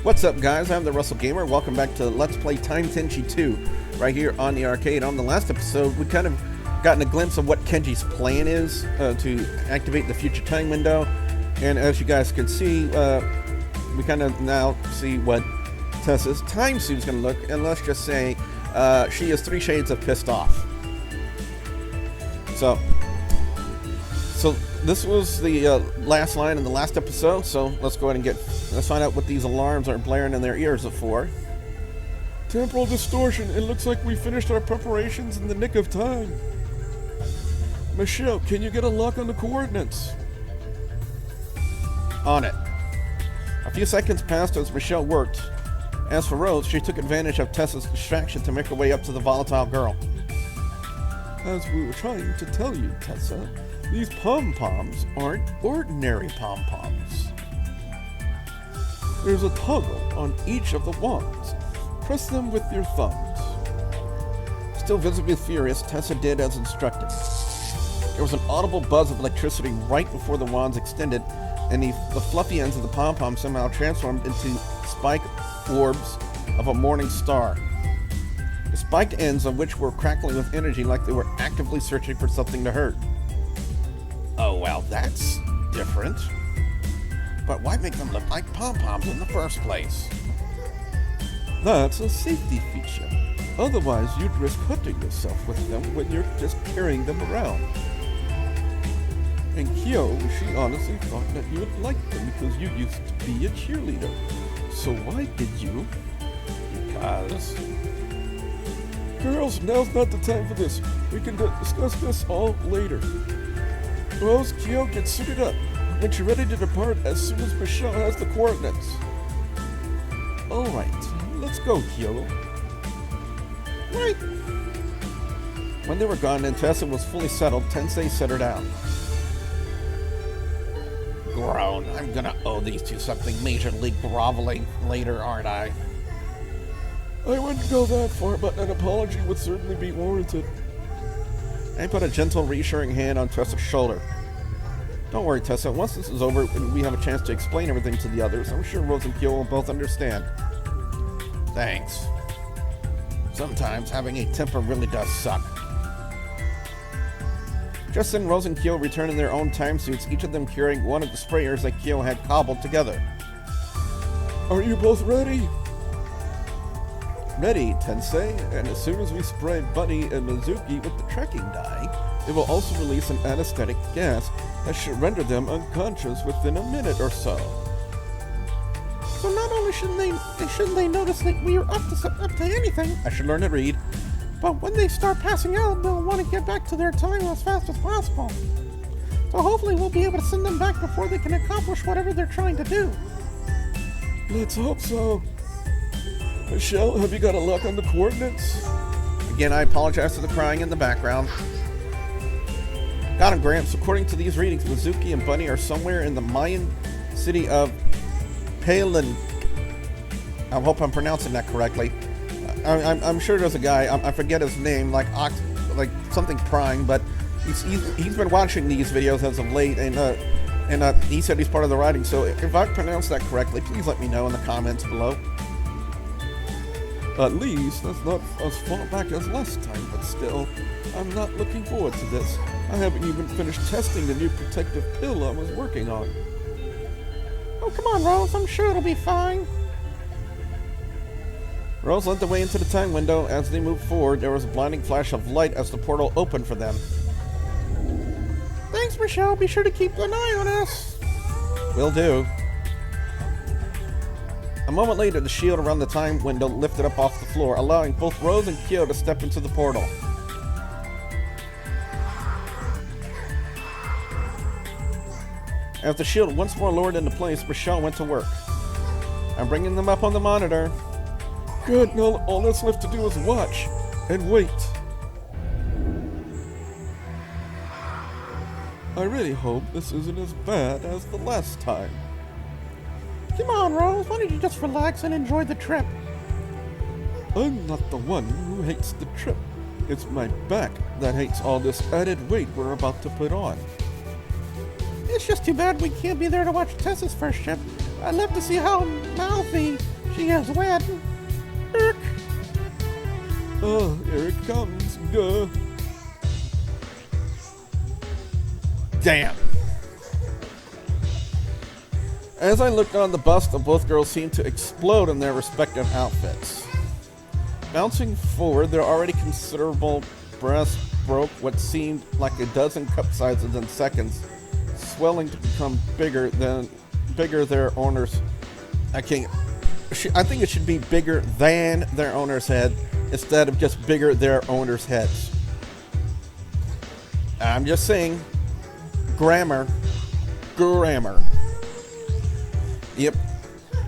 What's up, guys? I'm the Wrestlegamer. Welcome back to Let's Play Tenshi 2 right here on the arcade. On the last episode, we kind of gotten a glimpse of what Kenji's plan is to activate the future time window. And as you guys can see, we kind of now see what Tessa's time suit is going to look. And let's just say she is 3 shades of pissed off. So this was the last line in the last episode, so let's go ahead and let's find out what these alarms are blaring in their ears for. Temporal distortion. It looks like we finished our preparations in the nick of time. Michelle, can you get a lock on the coordinates? On it. A few seconds passed as Michelle worked. As for Rose, she took advantage of Tessa's distraction to make her way up to the volatile girl. As we were trying to tell you, Tessa, these pom-poms aren't ordinary pom-poms. There's a toggle on each of the wands. Press them with your thumbs. Still visibly furious, Tessa did as instructed. There was an audible buzz of electricity right before the wands extended, and the fluffy ends of the pom-pom somehow transformed into spike orbs of a morning star. The spiked ends of which were crackling with energy like they were actively searching for something to hurt. Oh, well, that's different. But why make them look like pom-poms in the first place? That's a safety feature. Otherwise, you'd risk hurting yourself with them when you're just carrying them around. And Kyo, she honestly thought that you would like them because you used to be a cheerleader. So why did you? Because... Girls, now's not the time for this. We can discuss this all later. Rose, Kyo, get suited up. When you're ready to depart as soon as Michelle has the coordinates. Alright, let's go, Kyo. Right. When they were gone and Tessa was fully settled, Tensei set her down. Groan. I'm gonna owe these two something majorly groveling later, aren't I? I wouldn't go that far, but an apology would certainly be warranted. I put a gentle, reassuring hand on Tessa's shoulder. Don't worry, Tessa. Once this is over and we have a chance to explain everything to the others, I'm sure Rose and Kyo will both understand. Thanks. Sometimes having a temper really does suck. Just then, Rose and Kyo returned in their own time suits, each of them carrying one of the sprayers that Kyo had cobbled together. Are you both ready? Ready, Tensei, and as soon as we spray Bunny and Mizuki with the tracking dye, it will also release an anesthetic gas that should render them unconscious within a minute or so. So not only shouldn't they notice that we are up to anything, I should learn to read, but when they start passing out, they'll want to get back to their time as fast as possible. So hopefully we'll be able to send them back before they can accomplish whatever they're trying to do. Let's hope so. Michelle, have you got a lock on the coordinates? Again, I apologize for the crying in the background. Got him, Gramps. According to these readings, Mizuki and Bunny are somewhere in the Mayan city of Palin. I hope I'm pronouncing that correctly. I'm sure there's a guy, I forget his name, like something Prime, but he's been watching these videos as of late, and he said he's part of the writing. So if I pronounced that correctly, please let me know in the comments below. At least, that's not as far back as last time, but still, I'm not looking forward to this. I haven't even finished testing the new protective pill I was working on. Oh, come on, Rose, I'm sure it'll be fine. Rose led the way into the time window. As they moved forward, there was a blinding flash of light as the portal opened for them. Thanks, Michelle. Be sure to keep an eye on us. Will do. A moment later, the shield around the time window lifted up off the floor, allowing both Rose and Kyo to step into the portal. As the shield once more lowered into place, Michelle went to work. I'm bringing them up on the monitor. Good, now all that's left to do is watch and wait. I really hope this isn't as bad as the last time. Come on, Rose, why don't you just relax and enjoy the trip? I'm not the one who hates the trip. It's my back that hates all this added weight we're about to put on. It's just too bad we can't be there to watch Tessa's first trip. I'd love to see how mouthy She has wed. Irk. Oh, here it comes. Duh. Damn. As I looked on the bust, the both girls seemed to explode in their respective outfits. Bouncing forward, their already considerable breasts broke what seemed like a dozen cup sizes in seconds, swelling to become bigger their owner's. I think it should be bigger than their owner's head instead of just bigger their owner's heads. I'm just saying, grammar. Yep.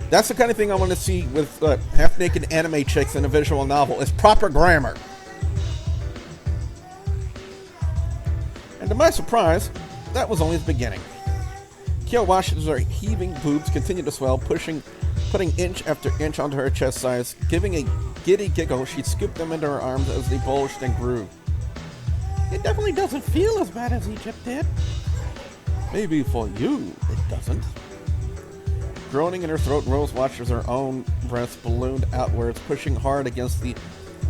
That's the kind of thing I want to see with half-naked anime chicks in a visual novel. It's proper grammar. And to my surprise, that was only the beginning. Kyo watches her heaving boobs continue to swell, putting inch after inch onto her chest size. Giving a giddy giggle, she scooped them into her arms as they bulged and grew. It definitely doesn't feel as bad as Egypt did. Maybe for you, it doesn't. Groaning in her throat, Rose watches her own breath ballooned outwards, pushing hard against the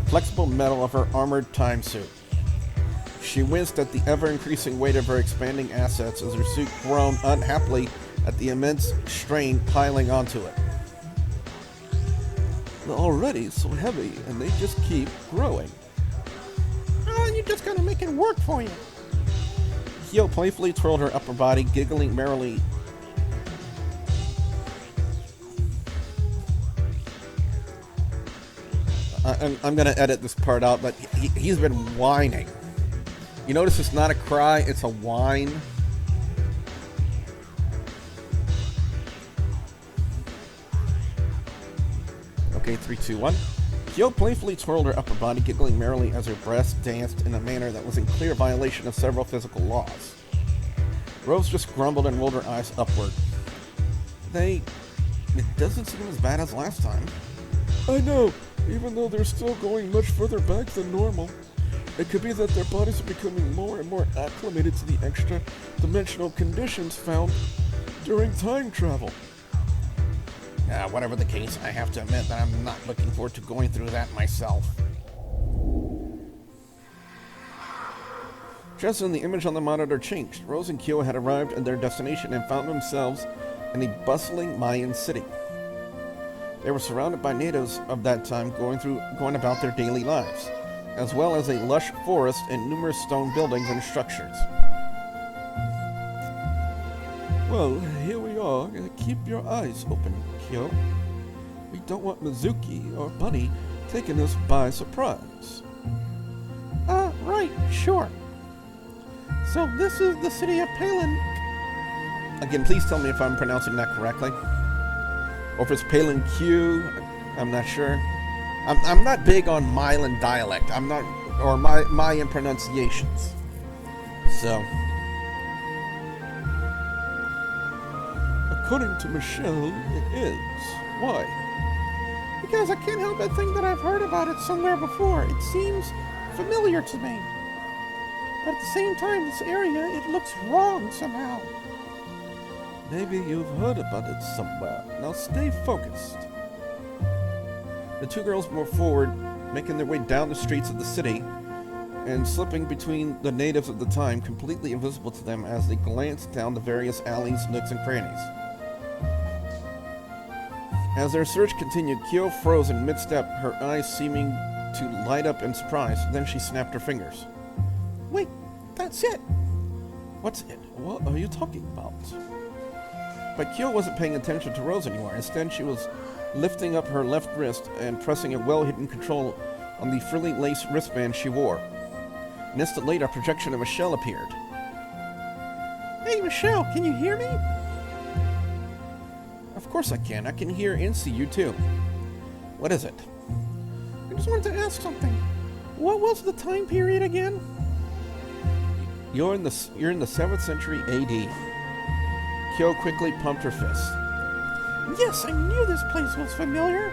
flexible metal of her armored time suit. She winced at the ever-increasing weight of her expanding assets as her suit groaned unhappily at the immense strain piling onto it. They're already so heavy, and they just keep growing. Oh, you just gotta make it work for you. Kyo playfully twirled her upper body, giggling merrily. I'm gonna edit this part out, but he's been whining. You notice it's not a cry, it's a whine. Okay, 3, 2, 1. Kyo playfully twirled her upper body, giggling merrily as her breasts danced in a manner that was in clear violation of several physical laws. Rose just grumbled and rolled her eyes upward. It doesn't seem as bad as last time. I know, even though they're still going much further back than normal. It could be that their bodies are becoming more and more acclimated to the extra-dimensional conditions found during time travel. Whatever the case, I have to admit that I'm not looking forward to going through that myself. Just then, the image on the monitor changed. Rose and Kyo had arrived at their destination and found themselves in a bustling Mayan city. They were surrounded by natives of that time going about their daily lives, as well as a lush forest and numerous stone buildings and structures. Well, here we are. Keep your eyes open, Kyo. We don't want Mizuki or Bunny taking us by surprise. Right, sure. So this is the city of Palin. Again, please tell me if I'm pronouncing that correctly. Or if it's Palin Q, I'm not sure. I'm not big on Milan dialect. I'm not, or Mayan pronunciations. So. According to Michelle, it is. Why? Because I can't help but think that I've heard about it somewhere before. It seems familiar to me. But at the same time, this area, it looks wrong somehow. Maybe you've heard about it somewhere. Now stay focused. The two girls moved forward, making their way down the streets of the city, and slipping between the natives of the time, completely invisible to them as they glanced down the various alleys, nooks, and crannies. As their search continued, Kyo froze in mid-step, her eyes seeming to light up in surprise. Then she snapped her fingers. Wait, that's it! What's it? What are you talking about? But Kyo wasn't paying attention to Rose anymore. Instead, she was lifting up her left wrist and pressing a well-hidden control on the frilly lace wristband she wore. An instant later, a projection of Michelle appeared. Hey, Michelle, can you hear me? Of course I can. I can hear and see you, too. What is it? I just wanted to ask something. What was the time period again? You're in the 7th century A.D. Kyo quickly pumped her fist. Yes, I knew this place was familiar.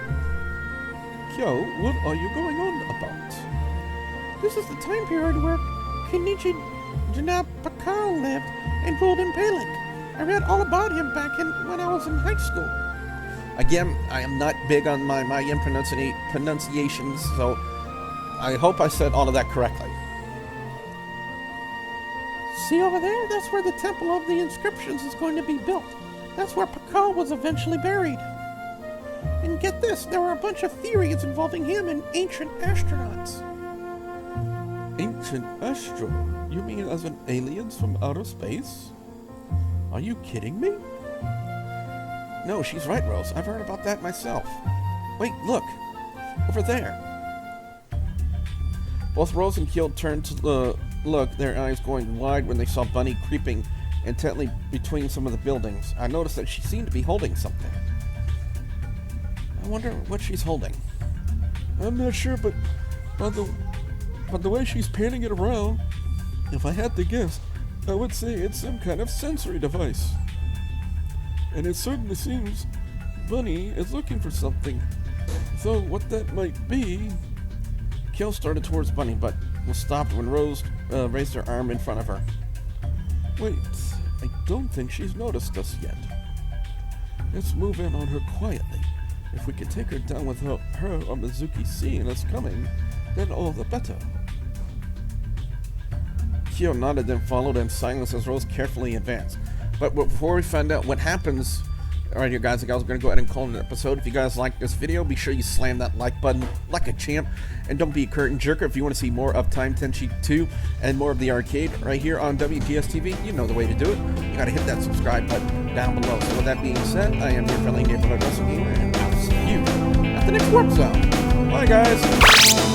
Kyo, what are you going on about? This is the time period where Kenichi Jinapakal lived and ruled in Pelik. I read all about him back when I was in high school. Again, I am not big on my pronunciations, so I hope I said all of that correctly. See over there? That's where the Temple of the Inscriptions is going to be built. That's where Pakal was eventually buried. And get this, there are a bunch of theories involving him and ancient astronauts. Ancient astro? You mean as in aliens from outer space? Are you kidding me? No, she's right, Rose. I've heard about that myself. Wait, look. Over there. Both Rose and Kyo turned to look, their eyes going wide when they saw Bunny creeping intently between some of the buildings. I noticed that she seemed to be holding something. I wonder what she's holding. I'm not sure, but by the way she's panning it around, if I had to guess, I would say it's some kind of sensory device. And it certainly seems Bunny is looking for something. So what that might be... Kyo started towards Bunny, but was stopped when Rose raised her arm in front of her. Wait, I don't think she's noticed us yet. Let's move in on her quietly. If we can take her down without her or Mizuki seeing us coming, then all the better. Kyo nodded, then followed in silence as Rose carefully advanced. But before we find out what happens, alright, you guys, I was going to go ahead and call it an episode. If you guys like this video, be sure you slam that like button like a champ. And don't be a curtain jerker. If you want to see more of Time Tenshi 2 and more of the arcade right here on WGS-TV, you know the way to do it. You got to hit that subscribe button down below. So with that being said, I am your friendly neighborhood WrestleGamer, and I'll see you at the next Warp Zone. Bye, guys.